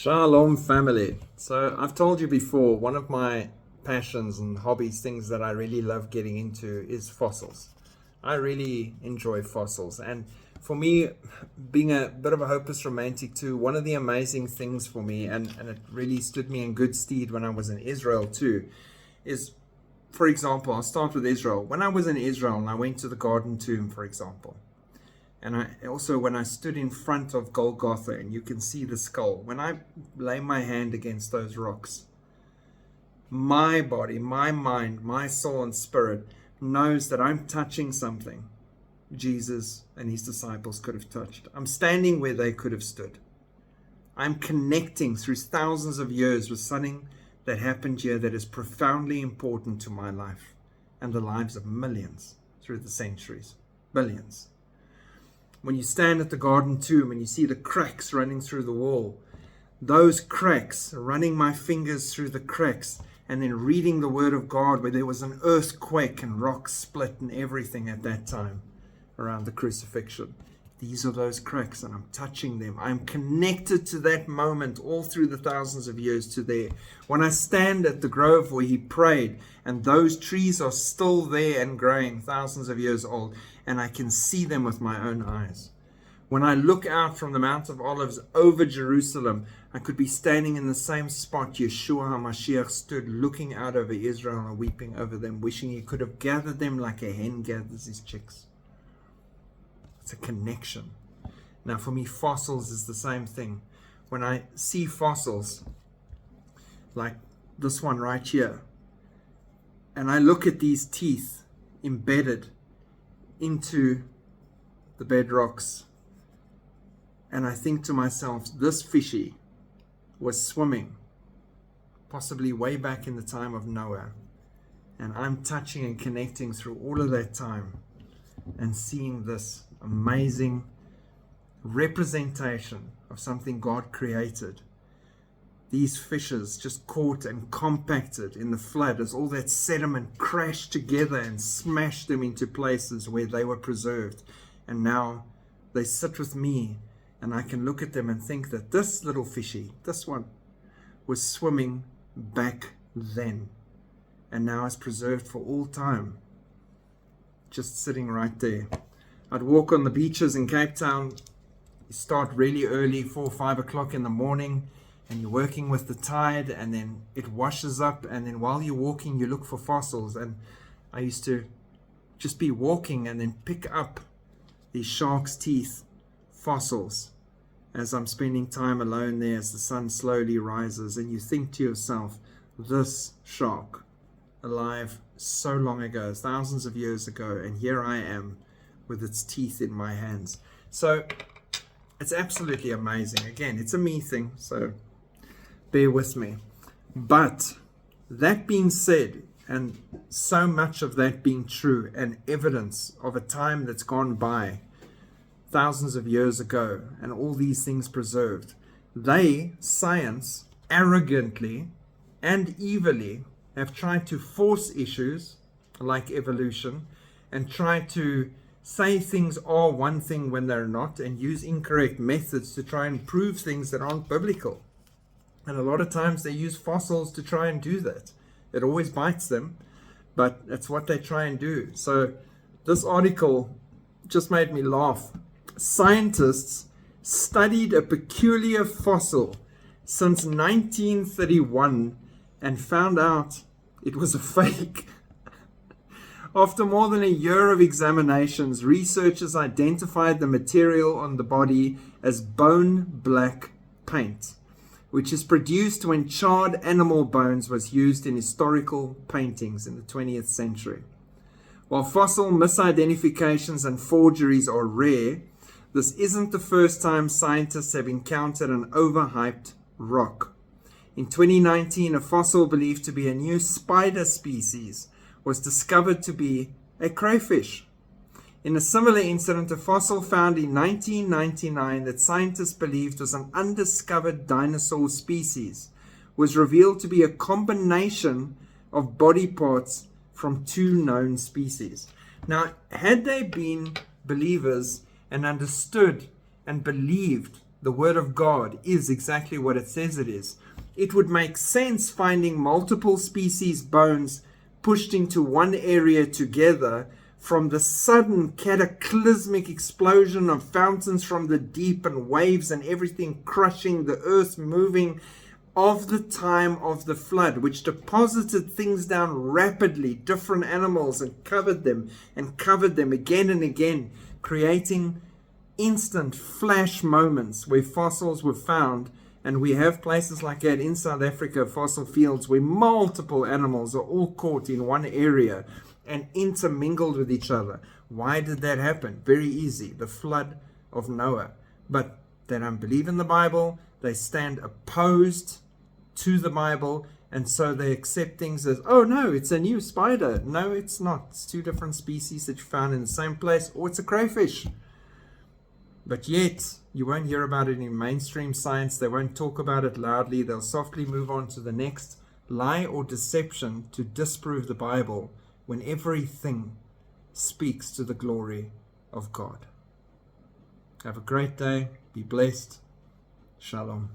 Shalom family. So I've told you before, one of my passions and hobbies, things that I really love getting into, is fossils. I really enjoy fossils, and for me, being a bit of a hopeless romantic too, one of the amazing things for me, and it really stood me in good stead when I was in Israel too, is, for example, I'll start with Israel. When I was in Israel and I went to the Garden Tomb, for example, and when I stood in front of Golgotha and you can see the skull, when I lay my hand against those rocks, my body, my mind, my soul and spirit knows that I'm touching something Jesus and his disciples could have touched. I'm standing where they could have stood. I'm connecting through thousands of years with something that happened here that is profoundly important to my life and the lives of millions through the centuries. Billions. When you stand at the Garden Tomb and you see the cracks running through the wall, those cracks, running my fingers through the cracks and then reading the Word of God where there was an earthquake and rocks split and everything at that time around the crucifixion. These are those cracks and I'm touching them. I'm connected to that moment all through the thousands of years to there. When I stand at the grove where he prayed and those trees are still there and growing thousands of years old and I can see them with my own eyes. When I look out from the Mount of Olives over Jerusalem, I could be standing in the same spot Yeshua HaMashiach stood, looking out over Israel and weeping over them, wishing he could have gathered them like a hen gathers his chicks. It's a connection. Now for me, fossils is the same thing. When I see fossils, like this one right here, and I look at these teeth embedded into the bedrocks, and I think to myself, this fishy was swimming, possibly way back in the time of Noah. And I'm touching and connecting through all of that time and seeing this amazing representation of something God created. These fishes just caught and compacted in the flood as all that sediment crashed together and smashed them into places where they were preserved. And now they sit with me and I can look at them and think that this little fishy, this one, was swimming back then and now is preserved for all time, just sitting right there. I'd walk on the beaches in Cape Town. You start really early, 4 or 5 o'clock in the morning, and you're working with the tide, and then it washes up, and then while you're walking you look for fossils. And I used to just be walking and then pick up these shark's teeth fossils as I'm spending time alone there as the sun slowly rises, and you think to yourself, this shark, alive so long ago, thousands of years ago, and here I am with its teeth in my hands. So it's absolutely amazing. Again, it's a me thing, so bear with me. But that being said, and so much of that being true and evidence of a time that's gone by thousands of years ago and all these things preserved, science, arrogantly and evilly have tried to force issues like evolution and try to say things are one thing when they're not, and use incorrect methods to try and prove things that aren't biblical. And a lot of times they use fossils to try and do that. It always bites them, but it's what they try and do. So this article just made me laugh. Scientists studied a peculiar fossil since 1931 and found out it was a fake. After more than a year of examinations, researchers identified the material on the body as bone black paint, which is produced when charred animal bones was used in historical paintings in the 20th century. While fossil misidentifications and forgeries are rare, this isn't the first time scientists have encountered an overhyped rock. In 2019, a fossil believed to be a new spider species was discovered to be a crayfish. In a similar incident, a fossil found in 1999 that scientists believed was an undiscovered dinosaur species was revealed to be a combination of body parts from 2 known species. Now, had they been believers and understood and believed The Word of God is exactly what it says it is. It would make sense finding multiple species bones pushed into one area together from the sudden cataclysmic explosion of fountains from the deep and waves and everything crushing, the earth moving, of the time of the flood, which deposited things down rapidly, different animals, and covered them again and again, creating instant flash moments where fossils were found. And we have places like that in South Africa, fossil fields, where multiple animals are all caught in one area and intermingled with each other. Why did that happen? Very easy. The flood of Noah. But they don't believe in the Bible. They stand opposed to the Bible, and so they accept things as, oh no, it's a new spider. No, it's not. It's two different species that you found in the same place, or it's a crayfish. But yet, you won't hear about it in mainstream science. They won't talk about it loudly. They'll softly move on to the next lie or deception to disprove the Bible when everything speaks to the glory of God. Have a great day. Be blessed. Shalom.